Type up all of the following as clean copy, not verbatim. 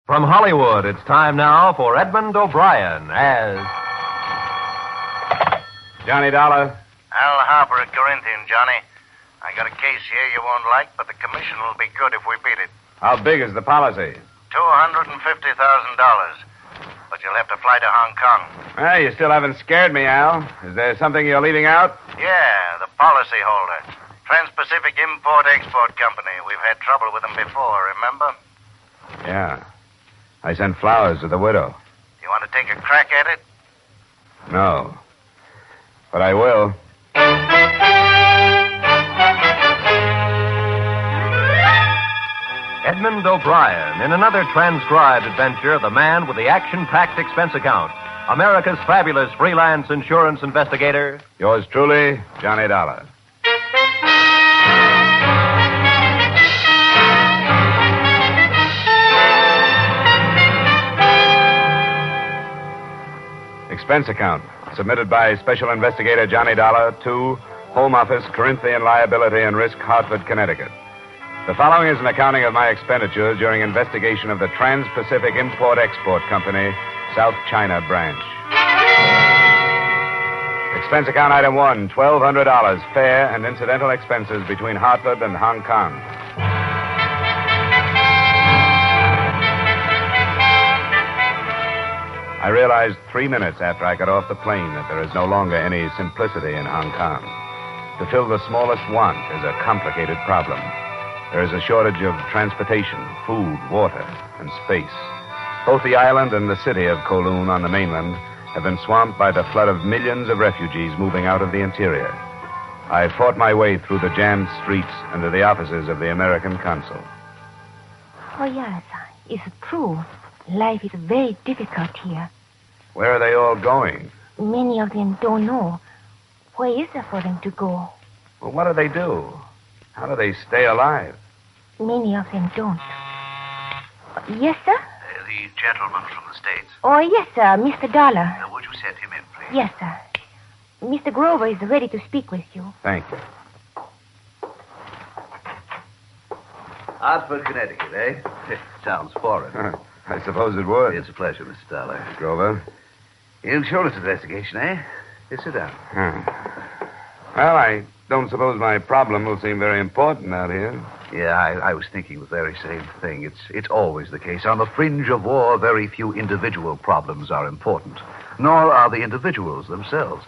From Hollywood, it's time now for Edmund O'Brien as Johnny Dollar. Al Harper at Corinthian, Johnny. I got a case here you won't like, but the commission will be good if we beat it. How big is the policy? $250,000. But you'll have to fly to Hong Kong. Well, you still haven't scared me, Al. Is there something you're leaving out? Yeah, the policyholder. Trans-Pacific Import-Export Company. We've had trouble with them before, remember? Yeah. I sent flowers to the widow. You want to take a crack at it? No. But I will. Edmund O'Brien in another transcribed adventure, The Man with the Action-Packed Expense Account. America's fabulous freelance insurance investigator. Yours truly, Johnny Dollar. Expense account. Submitted by Special Investigator Johnny Dollar to Home Office, Corinthian Liability and Risk, Hartford, Connecticut. The following is an accounting of my expenditures during investigation of the Trans-Pacific Import-Export Company, South China Branch. Expense account item 1, $1,200, fare and incidental expenses between Hartford and Hong Kong. I realized 3 minutes after I got off the plane that there is no longer any simplicity in Hong Kong. To fill the smallest want is a complicated problem. There is a shortage of transportation, food, water, and space. Both the island and the city of Kowloon on the mainland have been swamped by the flood of millions of refugees moving out of the interior. I fought my way through the jammed streets and to the offices of the American consul. Oh, yes, it's true. Life is very difficult here. Where are they all going? Many of them don't know. Where is there for them to go? Well, what do they do? How do they stay alive? Many of them don't. Yes, sir? The gentleman from the States. Oh, yes, sir, Mr. Dollar. Would you send him in, please? Yes, sir. Mr. Grover is ready to speak with you. Thank you. Hartford, Connecticut, eh? Sounds foreign. I suppose it would. It's a pleasure, Mr. Dollar. Grover. Insurance investigation, eh? Here, sit down. Well, I don't suppose my problem will seem very important out here. Yeah, I was thinking the very same thing. It's always the case. On the fringe of war, very few individual problems are important, nor are the individuals themselves.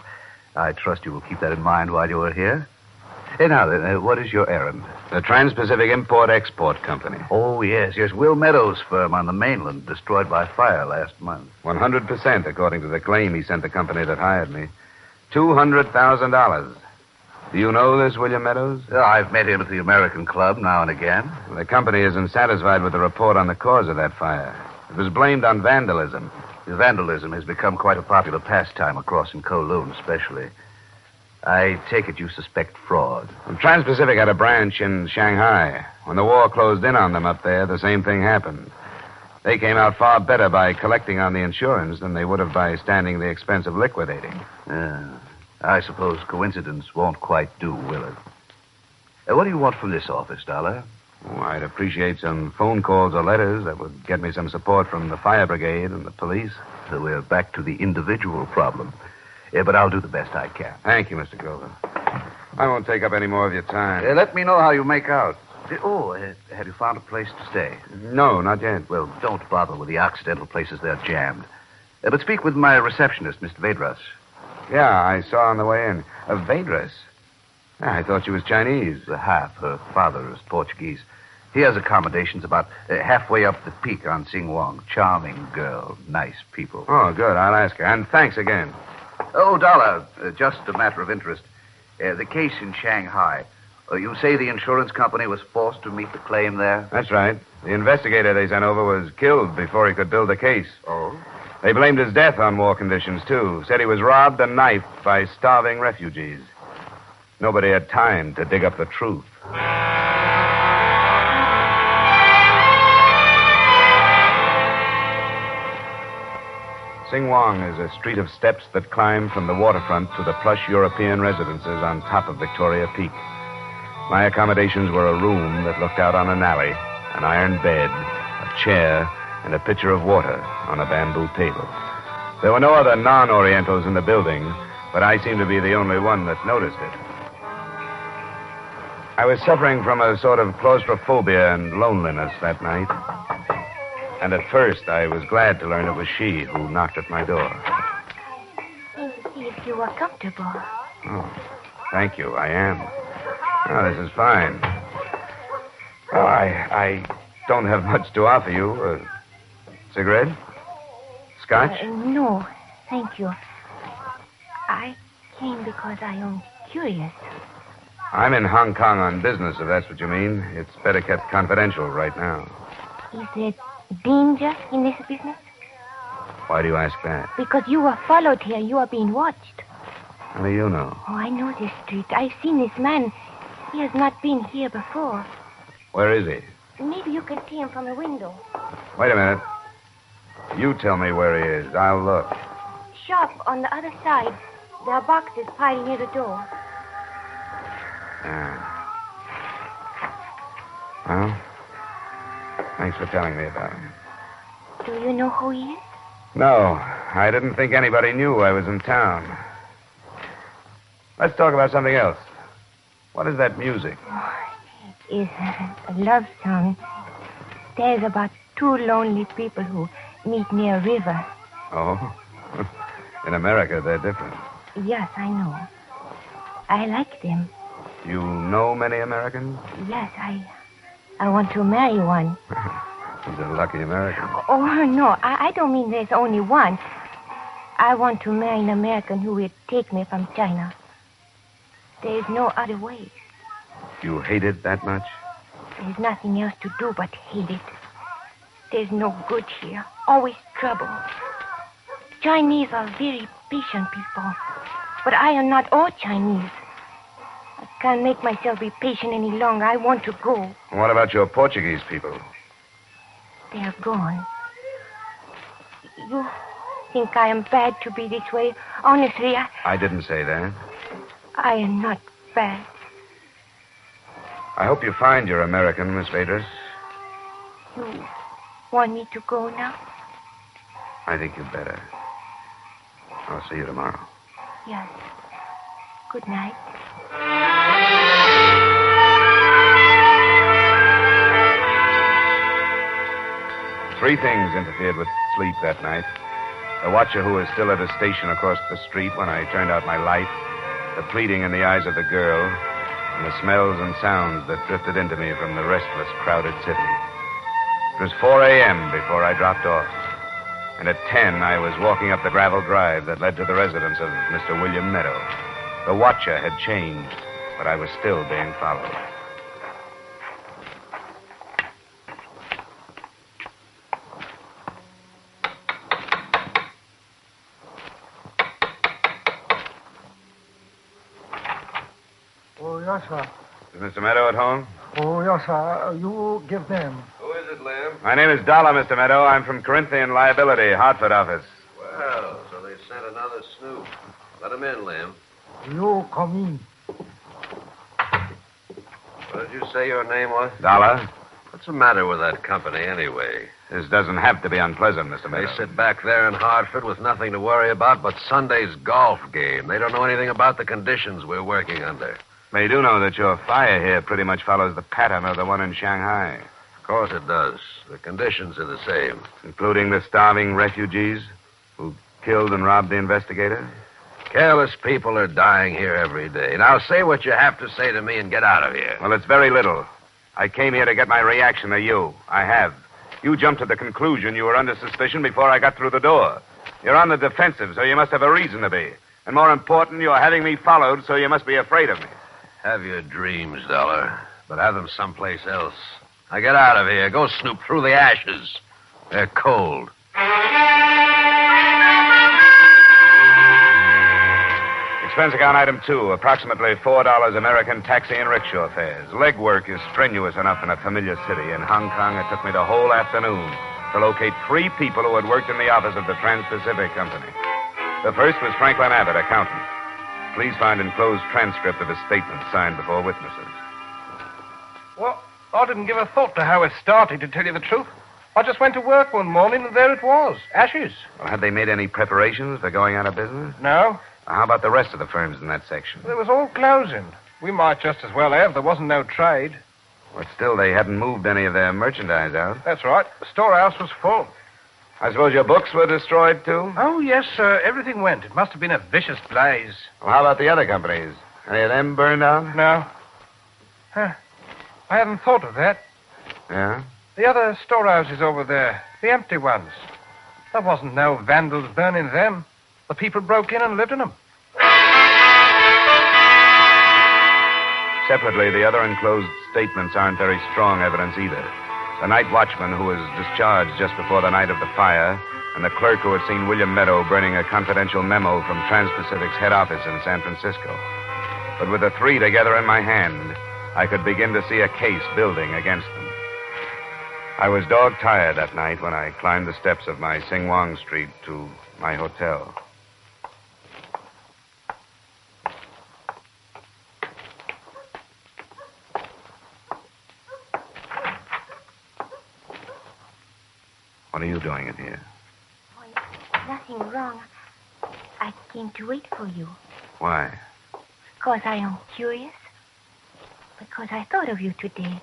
I trust you will keep that in mind while you are here. Hey, now then, what is your errand? The Trans-Pacific Import-Export Company. Oh, yes. Will Meadows' firm on the mainland, destroyed by fire last month. 100%, according to the claim he sent the company that hired me. $200,000. Do you know this, William Meadows? I've met him at the American Club now and again. The company isn't satisfied with the report on the cause of that fire. It was blamed on vandalism. Vandalism has become quite a popular pastime across in Kowloon, especially. I take it you suspect fraud. Well, Trans-Pacific had a branch in Shanghai. When the war closed in on them up there, the same thing happened. They came out far better by collecting on the insurance than they would have by standing the expense of liquidating. I suppose coincidence won't quite do, will it? What do you want from this office, Dollar? Oh, I'd appreciate some phone calls or letters that would get me some support from the fire brigade and the police. So we're back to the individual problem. But I'll do the best I can. Thank you, Mr. Grover. I won't take up any more of your time. Let me know how you make out. Have you found a place to stay? No, not yet. Well, don't bother with the Occidental places. They're jammed. But speak with my receptionist, Mr. Vedras. Yeah, I saw on the way in. Vedras? I thought she was Chinese. Half. Her father is Portuguese. He has accommodations about halfway up the peak on Sing Wong. Charming girl. Nice people. Oh, good. I'll ask her. And thanks again. Oh, Dollar, just a matter of interest. The case in Shanghai. You say the insurance company was forced to meet the claim there? That's right. The investigator they sent over was killed before he could build the case. Oh? They blamed his death on war conditions, too. Said he was robbed and knifed by starving refugees. Nobody had time to dig up the truth. Sing Wong is a street of steps that climb from the waterfront to the plush European residences on top of Victoria Peak. My accommodations were a room that looked out on an alley, an iron bed, a chair, and a pitcher of water on a bamboo table. There were no other non-Orientals in the building, but I seemed to be the only one that noticed it. I was suffering from a sort of claustrophobia and loneliness that night. And at first, I was glad to learn it was she who knocked at my door. Came to see if you were comfortable. Oh, thank you. I am. Oh, this is fine. Oh, I don't have much to offer you. Cigarette? Scotch? No, thank you. I came because I am curious. I'm in Hong Kong on business, if that's what you mean. It's better kept confidential right now. Is there danger in this business? Why do you ask that? Because you were followed here. You are being watched. How do you know? Oh, I know this street. I've seen this man. He has not been here before. Where is he? Maybe you can see him from the window. Wait a minute. You tell me where he is. I'll look. Shop on the other side. There are boxes piled near the door. Yeah. Well, thanks for telling me about him. Do you know who he is? No, I didn't think anybody knew I was in town. Let's talk about something else. What is that music? Oh, it is a love song. There's about two lonely people who meet near a river. Oh? In America, they're different. Yes, I know. I like them. You know many Americans? Yes, I want to marry one. He's a lucky American. Oh, no, I don't mean there's only one. I want to marry an American who will take me from China. There's no other way. You hate it that much? There's nothing else to do but hate it. There's no good here. Always trouble. Chinese are very patient people. But I am not all Chinese. I can't make myself be patient any longer. I want to go. What about your Portuguese people? They're gone. You think I am bad to be this way? Honestly, I didn't say that. I am not bad. I hope you find your American, Miss Vaders. You want me to go now? I think you'd better. I'll see you tomorrow. Yes. Good night. Three things interfered with sleep that night. The watcher who was still at a station across the street when I turned out my light, the pleading in the eyes of the girl, and the smells and sounds that drifted into me from the restless, crowded city. It was 4 a.m. before I dropped off. And at 10, I was walking up the gravel drive that led to the residence of Mr. William Meadow. The watcher had changed, but I was still being followed. Oh, yes, sir. Is Mr. Meadow at home? Oh, yes, sir. You give them. Who is it, Lim? My name is Dollar, Mr. Meadow. I'm from Corinthian Liability, Hartford office. Well, so they sent another snoop. Let him in, Lim. You come in. What did you say your name was? Dollar? What's the matter with that company, anyway? This doesn't have to be unpleasant, Mr. They Meadow. sit back there in Hartford with nothing to worry about but Sunday's golf game. They don't know anything about the conditions we're working under. They do know that your fire here pretty much follows the pattern of the one in Shanghai, Of course it does. The conditions are the same. including the starving refugees who killed and robbed the investigator. Careless people are dying here every day. Now say what you have to say to me and get out of here. Well, it's very little. I came here to get my reaction to you. I have. You jumped to the conclusion you were under suspicion before I got through the door. You're on the defensive, so you must have a reason to be. And more important, you're having me followed, so you must be afraid of me. Have your dreams, Dollar, but have them someplace else. Now get out of here. Go snoop through the ashes. They're cold. Expense account item 2, approximately $4 American taxi and rickshaw fares. Legwork is strenuous enough in a familiar city. In Hong Kong, it took me the whole afternoon to locate 3 people who had worked in the office of the Trans-Pacific Company. The first was Franklin Abbott, accountant. Please find enclosed transcript of his statement signed before witnesses. Well, I didn't give a thought to how it started, to tell you the truth. I just went to work one morning, and there it was. Ashes. Well, had they made any preparations for going out of business? No, How about the rest of the firms in that section? it was all closing. We might just as well have. There wasn't no trade. But still, they hadn't moved any of their merchandise out. That's right. The storehouse was full. I suppose your books were destroyed, too? Oh, yes, sir. Everything went. It must have been a vicious blaze. Well, how about the other companies? Any of them burned out? No. Huh. I hadn't thought of that. Yeah? The other storehouses over there, the empty ones. There wasn't no vandals burning them. The people broke in and lived in them. Separately, the other enclosed statements aren't very strong evidence either. The night watchman who was discharged just before the night of the fire, and the clerk who had seen William Meadow burning a confidential memo from Trans-Pacific's head office in San Francisco. But with the three together in my hand, I could begin to see a case building against them. I was dog-tired that night when I climbed the steps of my Sing-Wong Street to my hotel. What are you doing in here? Oh, nothing wrong. I came to wait for you. Why? Because I am curious. Because I thought of you today.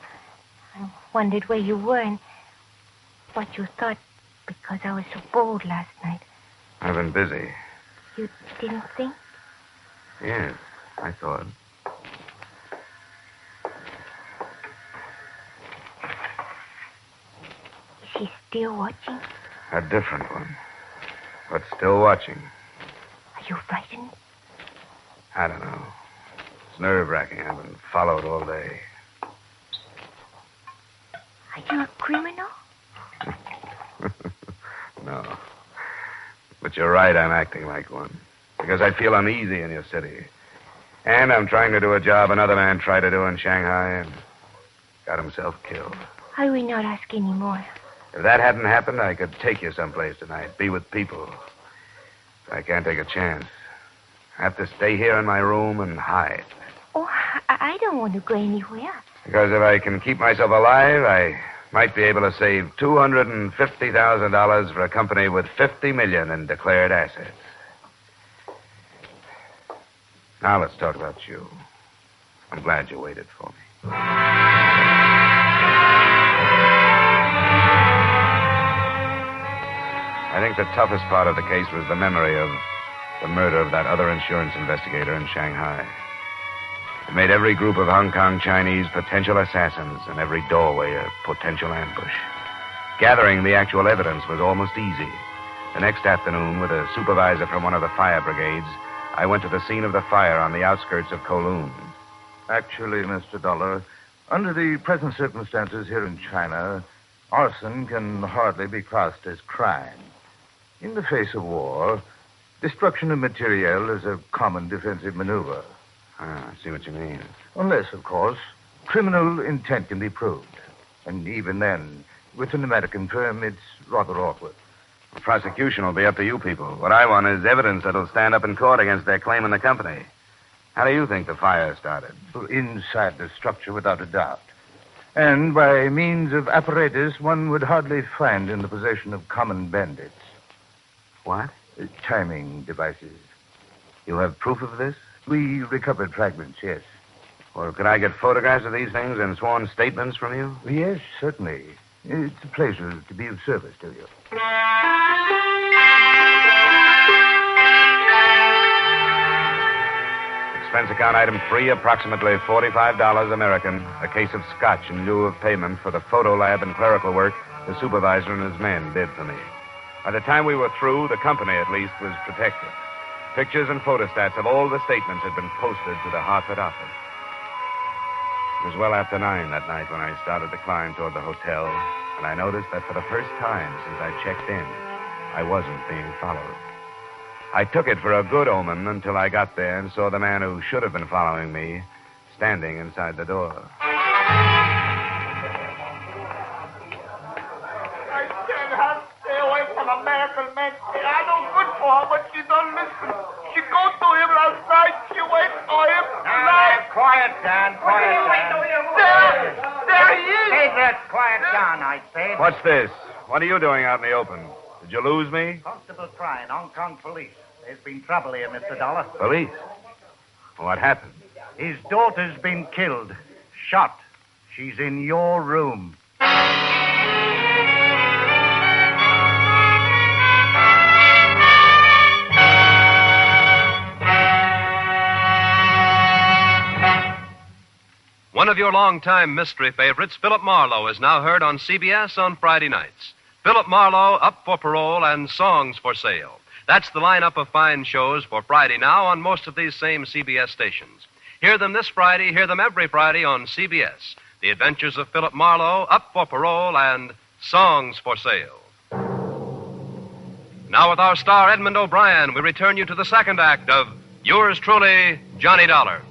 I wondered where you were and what you thought because I was so bold last night. I've been busy. You didn't think? Yes, I thought. Is he still watching? A different one. But still watching. Are you frightened? I don't know. It's nerve-wracking. I've been followed all day. Are you a criminal? No. But you're right, I'm acting like one. Because I feel uneasy in your city. And I'm trying to do a job another man tried to do in Shanghai and got himself killed. I will not ask any more. If that hadn't happened, I could take you someplace tonight, be with people. I can't take a chance. I have to stay here in my room and hide. Oh, I don't want to go anywhere. Because if I can keep myself alive, I might be able to save $250,000 for a company with $50 million in declared assets. Now let's talk about you. I'm glad you waited for me. I think the toughest part of the case was the memory of the murder of that other insurance investigator in Shanghai. It made every group of Hong Kong Chinese potential assassins and every doorway a potential ambush. Gathering the actual evidence was almost easy. The next afternoon, with a supervisor from one of the fire brigades, I went to the scene of the fire on the outskirts of Kowloon. Actually, Mr. Dollar, under the present circumstances here in China, arson can hardly be classed as crime. In the face of war, destruction of materiel is a common defensive maneuver. I see what you mean. Unless, of course, criminal intent can be proved. And even then, with an American firm, it's rather awkward. The prosecution will be up to you people. What I want is evidence that'll stand up in court against their claim in the company. How do you think the fire started? Inside the structure, without a doubt. And by means of apparatus one would hardly find in the possession of common bandits. What? Timing devices. You have proof of this? We recovered fragments, yes. Well, could I get photographs of these things and sworn statements from you? Yes, certainly. It's a pleasure to be of service to you. Expense account item 3, approximately $45 American. A case of scotch in lieu of payment for the photo lab and clerical work the supervisor and his men did for me. By the time we were through, the company, at least, was protected. Pictures and photostats of all the statements had been posted to the Hartford office. It was well after 9 that night when I started to climb toward the hotel, and I noticed that for the first time since I checked in, I wasn't being followed. I took it for a good omen until I got there and saw the man who should have been following me standing inside the door. I can't help stay away from American men. I know good for her, but she don't listen. She go to him last night. She wait for him tonight. Quiet down, quiet down. There he is. Hey, there, quiet down, I said. What's this? what are you doing out in the open? Did you lose me? Constable Crane, Hong Kong police. There's been trouble here, Mr. Dollar. Police? What happened? His daughter's been killed. Shot. She's in your room. One of your longtime mystery favorites, Philip Marlowe, is now heard on CBS on Friday nights. Philip Marlowe, Up for Parole, and Songs for Sale. That's the lineup of fine shows for Friday now on most of these same CBS stations. Hear them this Friday, hear them every Friday on CBS. The Adventures of Philip Marlowe, Up for Parole, and Songs for Sale. Now with our star Edmund O'Brien, we return you to the second act of Yours Truly, Johnny Dollar.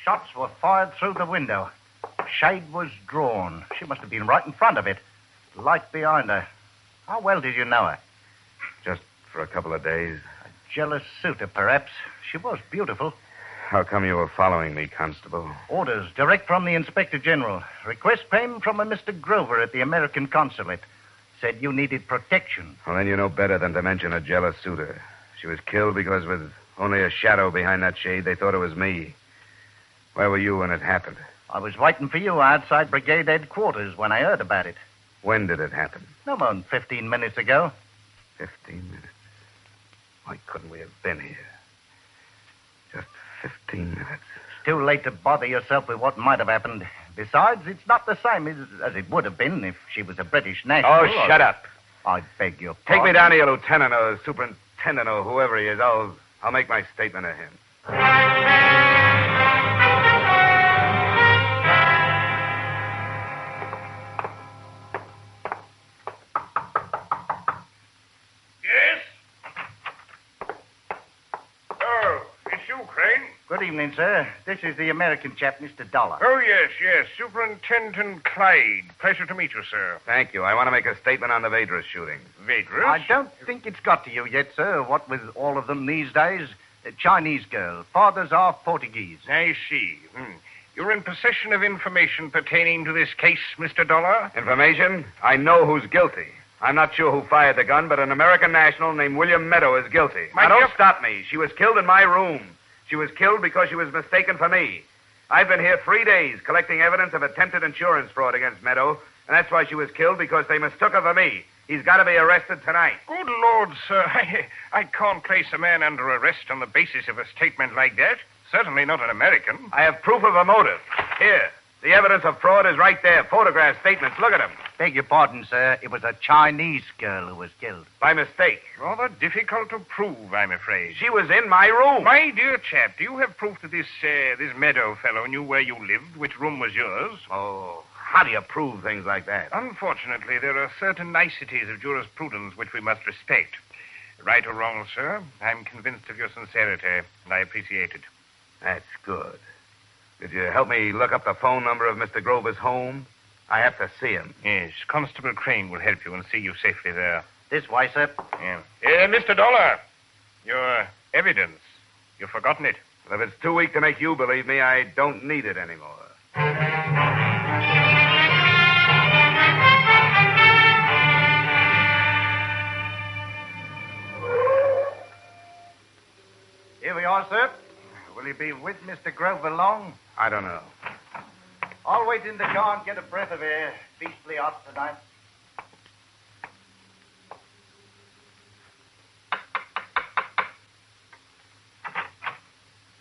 Shots were fired through the window. Shade was drawn. She must have been right in front of it. Light behind her. How well did you know her? Just for a couple of days. A jealous suitor, perhaps. She was beautiful. How come you were following me, Constable? Orders direct from the Inspector General. Request came from a Mr. Grover at the American consulate. Said you needed protection. Well, then you know better than to mention a jealous suitor. She was killed because with only a shadow behind that shade, they thought it was me. Where were you when it happened? I was waiting for you outside brigade headquarters when I heard about it. When did it happen? No more than 15 minutes ago. 15 minutes. Why couldn't we have been here? Just 15 minutes. It's too late to bother yourself with what might have happened. Besides, it's not the same as it would have been if she was a British national. Oh, shut up. I beg your Take pardon. me down to your lieutenant or superintendent or whoever he is. I'll make my statement to him. Good evening, sir. This is the American chap, Mr. Dollar. Oh, yes. Superintendent Clyde. Pleasure to meet you, sir. Thank you. I want to make a statement on the Vadrus shooting. Vadrus? I don't think it's got to you yet, sir. What with all of them these days? A Chinese girl. Fathers are Portuguese. I see. You're in possession of information pertaining to this case, Mr. Dollar? Information? I know who's guilty. I'm not sure who fired the gun, but an American national named William Meadow is guilty. Now, don't stop me. She was killed in my room. She was killed because she was mistaken for me. I've been here 3 days collecting evidence of attempted insurance fraud against Meadow, and that's why she was killed, because they mistook her for me. He's got to be arrested tonight. Good Lord, sir. I can't place a man under arrest on the basis of a statement like that. Certainly not an American. I have proof of a motive. Here. The evidence of fraud is right there. Photographs, statements. Look at them. Beg your pardon, sir. It was a Chinese girl who was killed. By mistake. Rather difficult to prove, I'm afraid. She was in my room. My dear chap, do you have proof that this Meadow fellow knew where you lived, which room was yours? Oh, how do you prove things like that? Unfortunately, there are certain niceties of jurisprudence which we must respect. Right or wrong, sir, I'm convinced of your sincerity, and I appreciate it. That's good. Could you help me look up the phone number of Mr. Grover's home? I have to see him. Yes, Constable Crane will help you and see you safely there. This way, sir. Yeah. Mr. Dollar, your evidence. You've forgotten it. Well, if it's too weak to make you believe me, I don't need it anymore. Here we are, sir. Will you be with Mr. Grover long? I don't know. I'll wait in the car and get a breath of air. Beastly hot tonight.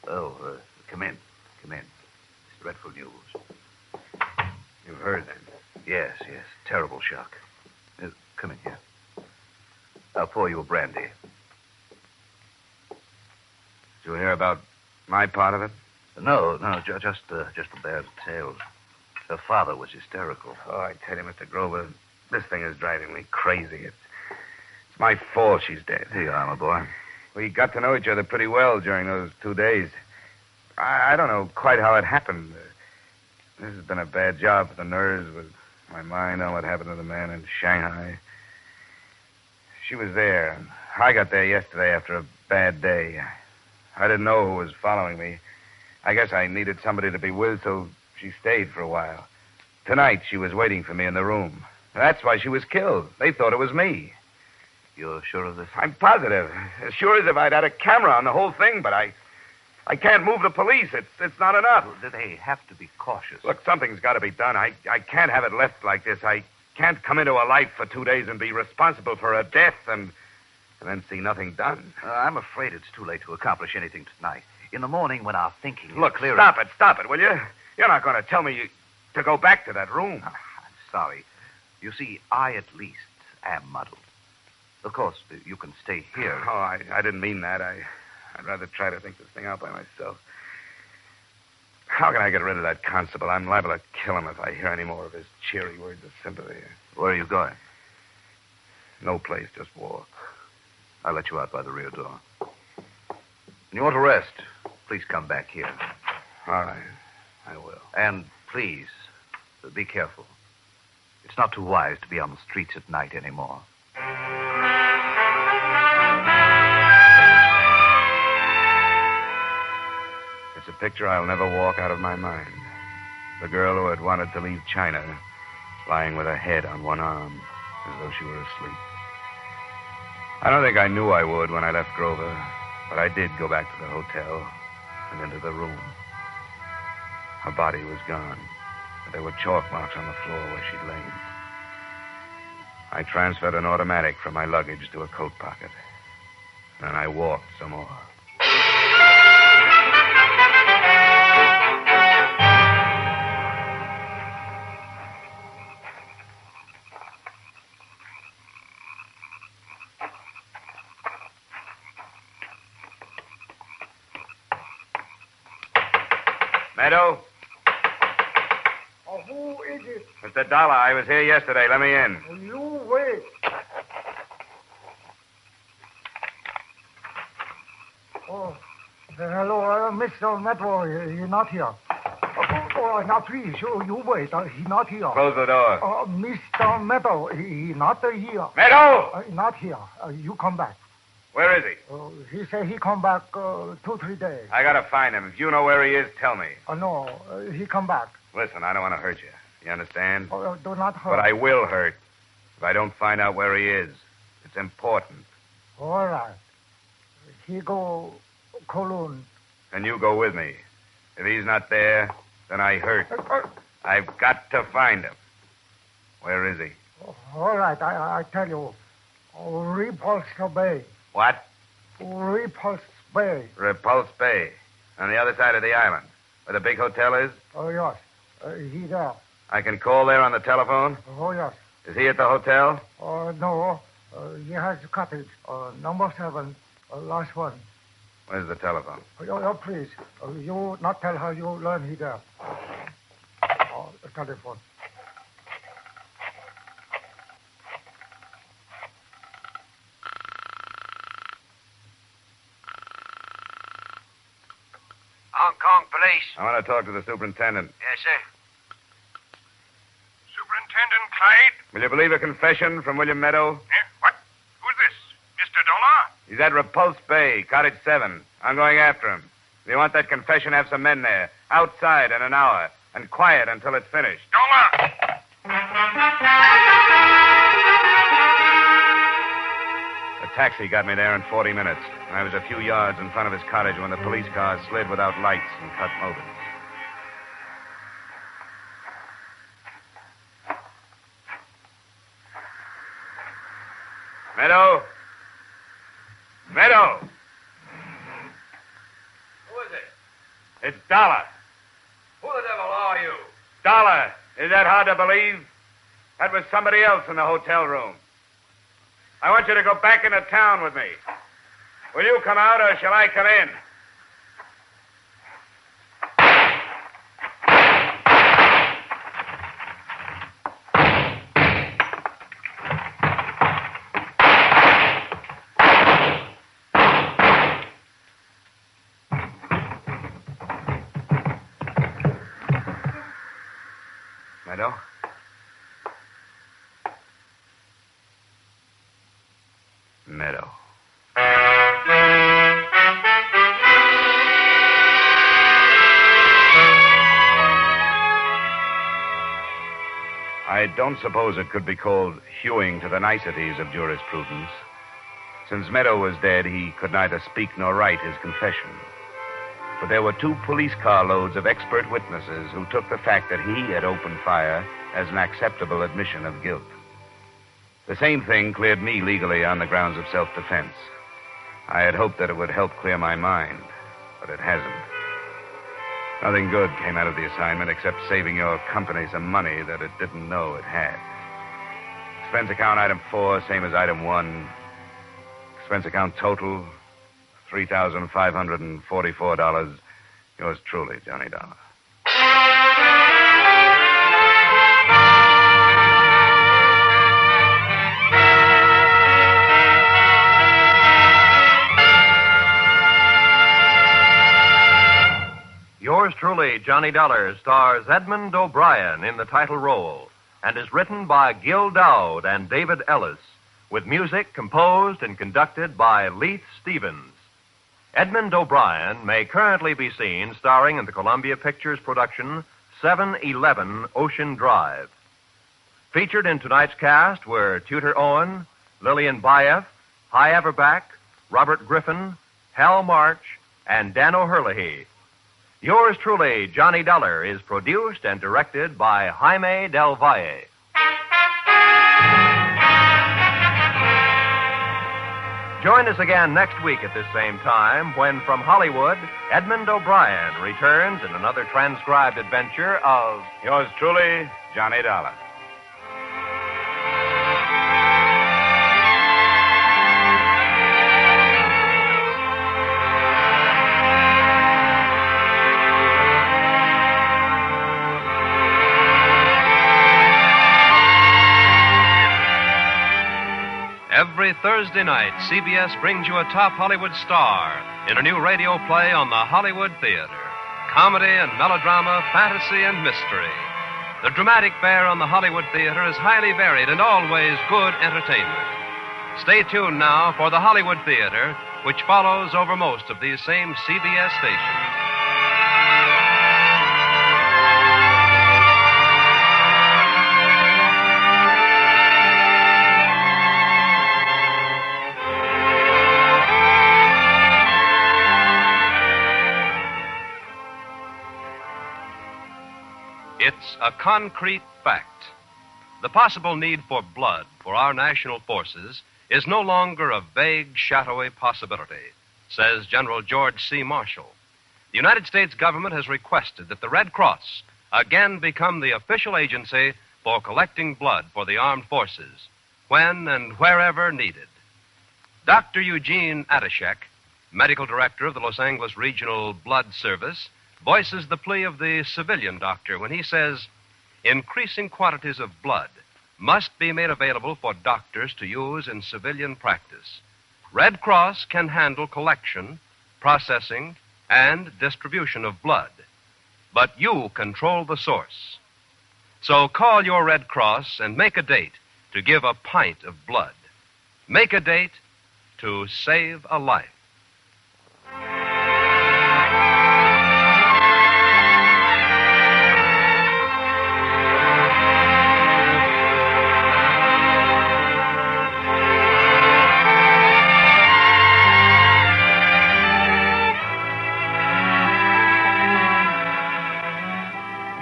Oh, come in. Come in. It's dreadful news. You've heard then? Yes. Terrible shock. Come in here. I'll pour you a brandy. Did you hear about my part of it? No, just the bad tales. Her father was hysterical. Oh, I tell you, Mr. Grover, this thing is driving me crazy. It's my fault she's dead. Here you are, my boy. We got to know each other pretty well during those 2 days. I don't know quite how it happened. This has been a bad job for the nerves with my mind on what happened to the man in Shanghai. She was there. And I got there yesterday after a bad day. I didn't know who was following me. I guess I needed somebody to be with, so she stayed for a while. Tonight, she was waiting for me in the room. That's why she was killed. They thought it was me. You're sure of this? I'm positive. As sure as if I'd had a camera on the whole thing, but I can't move the police. It's not enough. Well, they have to be cautious. Look, something's got to be done. I can't have it left like this. I can't come into a life for 2 days and be responsible for a death and then see nothing done. I'm afraid it's too late to accomplish anything tonight. In the morning, when our thinking is Look, clearer... stop it, will you? You're not going to tell me to go back to that room. I'm sorry. You see, I at least am muddled. Of course, you can stay here. Oh, I didn't mean that. I'd rather try to think this thing out by myself. How can I get rid of that constable? I'm liable to kill him if I hear any more of his cheery words of sympathy. Where are you going? No place, just walk. I'll let you out by the rear door. When you want to rest, please come back here. All right, I will. And please, be careful. It's not too wise to be on the streets at night anymore. It's a picture I'll never walk out of my mind. The girl who had wanted to leave China, lying with her head on one arm, as though she were asleep. I don't think I knew I would when I left Grover, but I did go back to the hotel and into the room. Her body was gone, but there were chalk marks on the floor where she'd lain. I transferred an automatic from my luggage to a coat pocket. Then I walked some more. Meadow? Oh, who is it? Mr. Dollar, I was here yesterday. Let me in. You wait. Oh, hello, Mr. Meadow. He's not here. Now, please, you wait. He's not here. Close the door. Mr. Meadow, he's not here. Meadow! Not here. You come back. Where is he? He said he come back 2-3 days. I gotta find him. If you know where he is, tell me. No, he come back. Listen, I don't want to hurt you. You understand? Do not hurt. But I will hurt if I don't find out where he is. It's important. All right. He go Kowloon. And you go with me. If he's not there, then I hurt. I've got to find him. Where is he? All right, I tell you. Repulse Bay. What? Repulse Bay. Repulse Bay. On the other side of the island. Where the big hotel is? Oh, yes. He there. I can call there on the telephone? Oh, yes. Is he at the hotel? No. He has a cottage. Number 7. Last one. Where's the telephone? Please. You not tell her you learn he there. The telephone. Hong Kong Police. I want to talk to the superintendent. Yes, sir. Superintendent Clyde? Will you believe a confession from William Meadow? What? Who's this? Mr. Dollar? He's at Repulse Bay, Cottage 7. I'm going after him. If you want that confession, have some men there. Outside in an hour. And quiet until it's finished. Dollar! The taxi got me there in 40 minutes. And I was a few yards in front of his cottage when the police car slid without lights and cut open. Meadow? Meadow! Who is it? It's Dollar. Who the devil are you? Dollar. Is that hard to believe? That was somebody else in the hotel room. I want you to go back into town with me. Will you come out or shall I come in? Meadow? Meadow. I don't suppose it could be called hewing to the niceties of jurisprudence. Since Meadow was dead, he could neither speak nor write his confession. But there were 2 police carloads of expert witnesses who took the fact that he had opened fire as an acceptable admission of guilt. The same thing cleared me legally on the grounds of self-defense. I had hoped that it would help clear my mind, but it hasn't. Nothing good came out of the assignment except saving your company some money that it didn't know it had. Expense account item 4, same as item 1. Expense account total, $3,544. Yours truly, Johnny Dollar. Yours truly, Johnny Dollar, stars Edmund O'Brien in the title role and is written by Gil Dowd and David Ellis, with music composed and conducted by Leith Stevens. Edmund O'Brien may currently be seen starring in the Columbia Pictures production 711 Ocean Drive. Featured in tonight's cast were Tudor Owen, Lillian Baeff, Hy Averback, Robert Griffin, Hal March, and Dan O'Herlihy. Yours truly, Johnny Dollar, is produced and directed by Jaime Del Valle. Join us again next week at this same time when, from Hollywood, Edmund O'Brien returns in another transcribed adventure of Yours truly, Johnny Dollar. Every Thursday night, CBS brings you a top Hollywood star in a new radio play on the Hollywood Theater. Comedy and melodrama, fantasy and mystery. The dramatic fare on the Hollywood Theater is highly varied and always good entertainment. Stay tuned now for the Hollywood Theater, which follows over most of these same CBS stations. It's a concrete fact. The possible need for blood for our national forces is no longer a vague, shadowy possibility, says General George C. Marshall. The United States government has requested that the Red Cross again become the official agency for collecting blood for the armed forces, when and wherever needed. Dr. Eugene Adashek, medical director of the Los Angeles Regional Blood Service, voices the plea of the civilian doctor when he says increasing quantities of blood must be made available for doctors to use in civilian practice. Red Cross can handle collection, processing, and distribution of blood, but you control the source. So call your Red Cross and make a date to give a pint of blood. Make a date to save a life.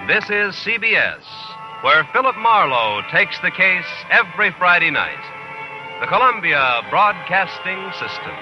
This is CBS, where Philip Marlowe takes the case every Friday night. The Columbia Broadcasting System.